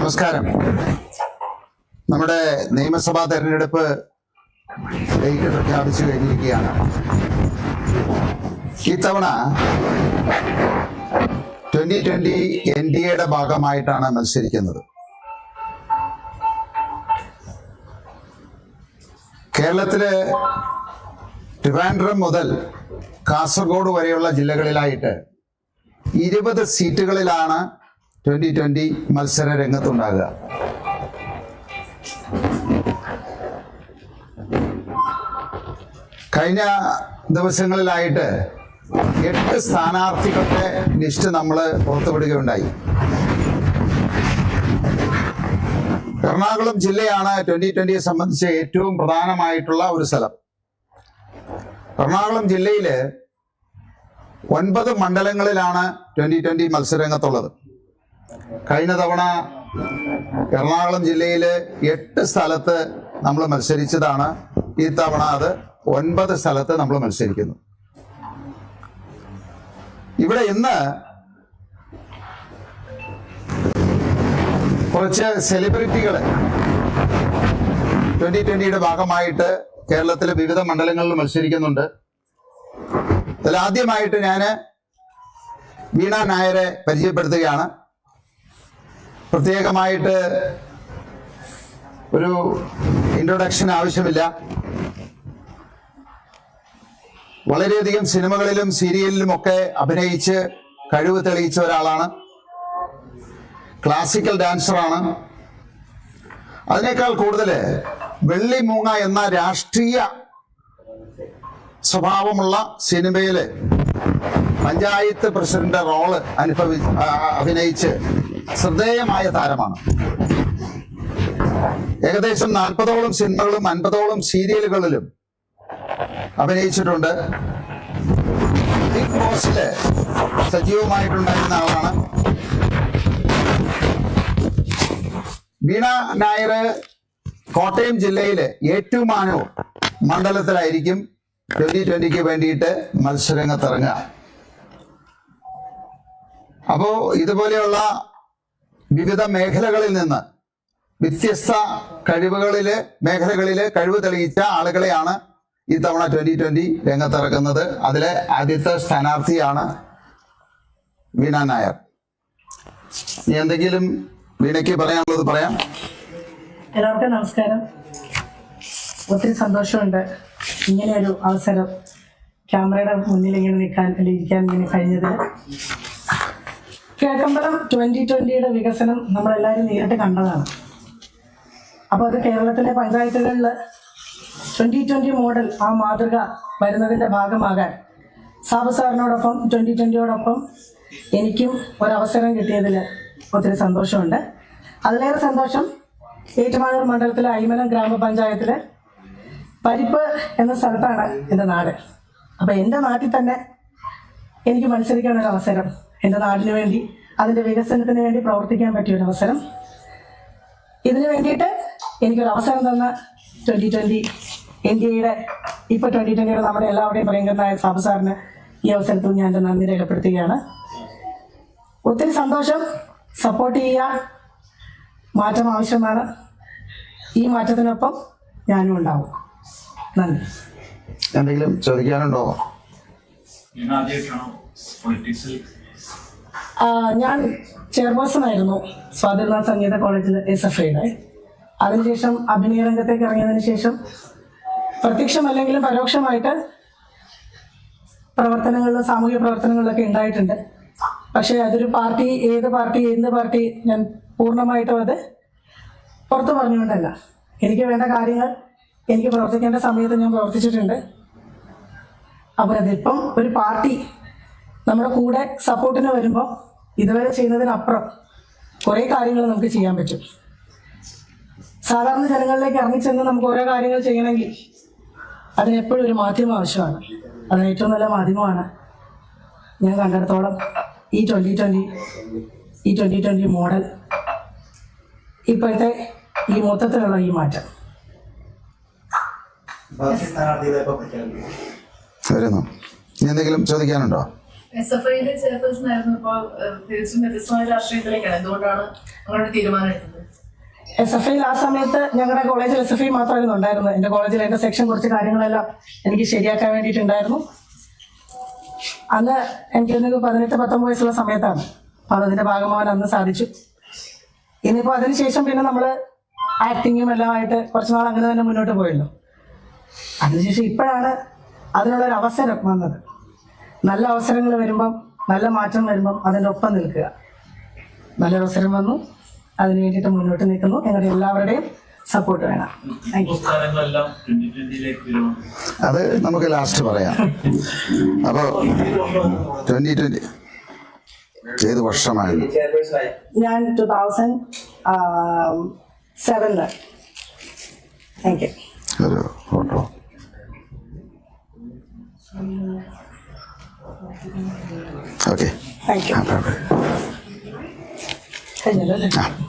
നമസ്കാരം. നമ്മുടെ നിയമസഭാ തെരഞ്ഞെടുപ്പ് ഡേറ്റ് പ്രഖ്യാപിച്ചു കഴിഞ്ഞിരിക്കുകയാണ്. ഇത്തവണ 2020 NDAയുടെ ഭാഗമായിട്ടാണ് മത്സരിക്കുന്നത്. കേരളത്തിലെ ട്രിവാൻഡ്രം മുതൽ കാസർഗോഡ് വരെയുള്ള ജില്ലകളിലായിട്ട് 20 സീറ്റുകളിലാണ് 2020 മത്സര രംഗത്തുണ്ടാകുക. കഴിഞ്ഞ ദിവസങ്ങളിലായിട്ട് 8 സ്ഥാനാർത്ഥികളുടെ ലിസ്റ്റ് നമ്മൾ പുറത്തുവിടുകയുണ്ടായി. എറണാകുളം ജില്ലയാണ് 2020യെ സംബന്ധിച്ച് ഏറ്റവും പ്രധാനമായിട്ടുള്ള ഒരു സ്ഥലം. എറണാകുളം ജില്ലയില് 9 മണ്ഡലങ്ങളിലാണ് 2020 മത്സരരംഗത്തുള്ളത്. കഴിഞ്ഞ തവണ എറണാകുളം ജില്ലയില് 8 സ്ഥലത്ത് നമ്മൾ മത്സരിച്ചതാണ്. ഈ തവണ അത് 9 സ്ഥലത്ത് നമ്മൾ മത്സരിക്കുന്നു. ഇവിടെ ഇന്ന് കുറച്ച് സെലിബ്രിറ്റികൾ 2020യുടെ ഭാഗമായിട്ട് കേരളത്തിലെ വിവിധ മണ്ഡലങ്ങളിൽ മത്സരിക്കുന്നുണ്ട്. അതിലാദ്യമായിട്ട് ഞാൻ വീണ നായരെ പരിചയപ്പെടുത്തുകയാണ്. പ്രത്യേകമായിട്ട് ഒരു ഇൻട്രൊഡക്ഷൻ ആവശ്യമില്ല. വളരെയധികം സിനിമകളിലും സീരിയലിലും ഒക്കെ അഭിനയിച്ച് കഴിവ് തെളിയിച്ച ഒരാളാണ്. ക്ലാസിക്കൽ ഡാൻസറാണ്. അതിനേക്കാൾ കൂടുതൽ വെള്ളിമൂങ്ങ എന്ന രാഷ്ട്രീയ സ്വഭാവമുള്ള സിനിമയില് പഞ്ചായത്ത് പ്രസിഡന്റ് റോള് അഭിനയിച്ച് ശ്രദ്ധേയമായ താരമാണ്. ഏകദേശം 40ഓളം സിനിമകളും 50ഓളം സീരിയലുകളിലും അഭിനയിച്ചിട്ടുണ്ട്. ബിഗ് ബോസില് സജീവമായിട്ടുണ്ടായിരുന്ന ആളാണ്. വീണ നായർ കോട്ടയം ജില്ലയിലെ ഏറ്റുമാനൂർ മണ്ഡലത്തിലായിരിക്കും 2020ക്ക് വേണ്ടിയിട്ട് മത്സരരംഗത്തിറങ്ങുക. അപ്പോ ഇതുപോലെയുള്ള വിവിധ മേഖലകളിൽ നിന്ന് വ്യത്യസ്ത മേഖലകളില് കഴിവ് തെളിയിച്ച ആളുകളെയാണ് ഈ തവണ 2020 രംഗത്തിറക്കുന്നത്. അതിലെ ആദ്യത്തെ സ്ഥാനാർത്ഥിയാണ് വീണ നായർ. എന്തെങ്കിലും വീണയ്ക്ക് പറയാനുള്ളത് പറയാം. എല്ലാവർക്കും നമസ്കാരം. ഒത്തിരി സന്തോഷമുണ്ട് ഇങ്ങനെയൊരു അവസരം ക്യാമറയുടെ മുന്നിൽ ഇങ്ങനെ ഇരിക്കാൻ ഇങ്ങനെ കഴിഞ്ഞത്. കിഴക്കമ്പലം 2020യുടെ വികസനം നമ്മളെല്ലാവരും നേരിട്ട് കണ്ടതാണ്. അപ്പോൾ അത് കേരളത്തിലെ പഞ്ചായത്തുകളിൽ 2020 മോഡൽ ആ മാതൃക വരുന്നതിൻ്റെ ഭാഗമാകാൻ സാബു സാറിനോടൊപ്പം 2020യോടൊപ്പം എനിക്കും ഒരവസരം കിട്ടിയതിൽ ഒത്തിരി സന്തോഷമുണ്ട്. അതിലേറെ സന്തോഷം ഏറ്റുമാനൂർ മണ്ഡലത്തിലെ അയ്മനം ഗ്രാമപഞ്ചായത്തിലെ പരിപ്പ് എന്ന സ്ഥലത്താണ് എൻ്റെ നാട്. അപ്പോൾ എൻ്റെ നാട്ടിൽ തന്നെ എനിക്ക് മത്സരിക്കാനൊരു അവസരം, എൻ്റെ നാടിന് വേണ്ടി അതിൻ്റെ വികസനത്തിന് വേണ്ടി പ്രവർത്തിക്കാൻ പറ്റിയൊരവസരം, ഇതിനു വേണ്ടിയിട്ട് എനിക്കൊരു അവസരം തന്ന 2020 NDAയുടെ ഇപ്പോൾ 2020യുടെ നമ്മുടെ എല്ലാവരുടെയും പ്രിയങ്കരനായ സാബു സാറിന് ഈ അവസരത്തിൽ ഞാൻ എൻ്റെ നന്ദി രേഖപ്പെടുത്തുകയാണ്. ഒത്തിരി സന്തോഷം. സപ്പോർട്ട് ചെയ്യുക. മാറ്റം ആവശ്യമാണ്. ഈ മാറ്റത്തിനൊപ്പം ഞാനും ഉണ്ടാവും. നന്ദി. എന്തെങ്കിലും ചോദിക്കാനുണ്ടോ? ഞാൻ ചെയർപേഴ്സൺ ആയിരുന്നു സ്വാതിനാഥ് സംഗീത കോളേജിൽ SFIയുടെ. അതിനുശേഷം അഭിനയ രംഗത്തേക്ക് ഇറങ്ങിയതിനു ശേഷം പ്രത്യക്ഷമല്ലെങ്കിലും പരോക്ഷമായിട്ട് പ്രവർത്തനങ്ങളിലും സാമൂഹ്യ പ്രവർത്തനങ്ങളിലൊക്കെ ഉണ്ടായിട്ടുണ്ട്. പക്ഷേ അതൊരു പാർട്ടി എന്ത് പാർട്ടി ഞാൻ പൂർണ്ണമായിട്ടും അത് പുറത്തു പറഞ്ഞുകൊണ്ടല്ല. എനിക്ക് വേണ്ട കാര്യങ്ങൾ എനിക്ക് പ്രവർത്തിക്കേണ്ട സമയത്ത് ഞാൻ പ്രവർത്തിച്ചിട്ടുണ്ട്. അപ്പോൾ അതിപ്പം ഒരു പാർട്ടി നമ്മുടെ കൂടെ സപ്പോർട്ടിന് വരുമ്പോൾ ഇതുവരെ ചെയ്യുന്നതിനപ്പുറം കുറേ കാര്യങ്ങൾ നമുക്ക് ചെയ്യാൻ പറ്റും. സാധാരണ ജനങ്ങളിലേക്ക് ഇറങ്ങിച്ചെന്ന് നമുക്ക് ഓരോ കാര്യങ്ങൾ ചെയ്യണമെങ്കിൽ അതിനെപ്പോഴും ഒരു മാധ്യമം ആവശ്യമാണ്. അതിന് ഏറ്റവും നല്ല മാധ്യമമാണ് ഞാൻ കണ്ടിടത്തോളം ഈ 2020 മോഡൽ, ഇപ്പോഴത്തെ ഈ മൊത്തത്തിലുള്ള ഈ മാറ്റം. വരുന്നു. എന്തെങ്കിലും ചോദിക്കാനുണ്ടോ? SFIയിലെ ചെയർപേഴ്സൺ ആയിരുന്നു. ഇപ്പോൾ തികച്ചും വ്യത്യസ്തമായ രാഷ്ട്രീയത്തിലേക്കാണ്. എന്തുകൊണ്ടാണ് അങ്ങനെ തീരുമാനം എടുത്തത്? SFIയിൽ ആ സമയത്ത് ഞങ്ങളുടെ കോളേജിൽ SFI മാത്രമായിരുന്നു ഉണ്ടായിരുന്നത്. എൻ്റെ കോളേജിൽ എൻ്റെ സെക്ഷൻ കുറച്ച് കാര്യങ്ങളെല്ലാം എനിക്ക് ശരിയാക്കാൻ വേണ്ടിയിട്ടുണ്ടായിരുന്നു. അന്ന് എനിക്കൊരു 18-19 വയസ്സുള്ള സമയത്താണ്. അപ്പോൾ അതിൻ്റെ ഭാഗമാവാൻ അന്ന് സാധിച്ചു. ഇനിയിപ്പോൾ അതിനുശേഷം പിന്നെ നമ്മൾ ആക്ടിങ്ങും എല്ലാം ആയിട്ട് കുറച്ച് നാൾ അങ്ങനെ തന്നെ മുന്നോട്ട് പോയല്ലോ. അതിനുശേഷം ഇപ്പോഴാണ് അതിനുള്ളൊരു അവസരം വന്നത്. നല്ല അവസരങ്ങൾ വരുമ്പം, നല്ല മാറ്റം വരുമ്പം അതിൻ്റെ ഒപ്പം നിൽക്കുക. നല്ലൊരവസരം വന്നു, അതിന് വേണ്ടിയിട്ട് മുന്നോട്ട് നിൽക്കുന്നു. ഞങ്ങളുടെ എല്ലാവരുടെയും സപ്പോർട്ട് വേണം. Thank you. അത് നമുക്ക് ലാസ്റ്റ് പറയാം. അപ്പോൾ 2020 ഏത് വർഷമായിരുന്നു? ഞാൻ 2007. Thank you. ഒരു ഫോട്ടോ. ഓക്കെ. Thank you. കഴിഞ്ഞല്ലോ അല്ലേ?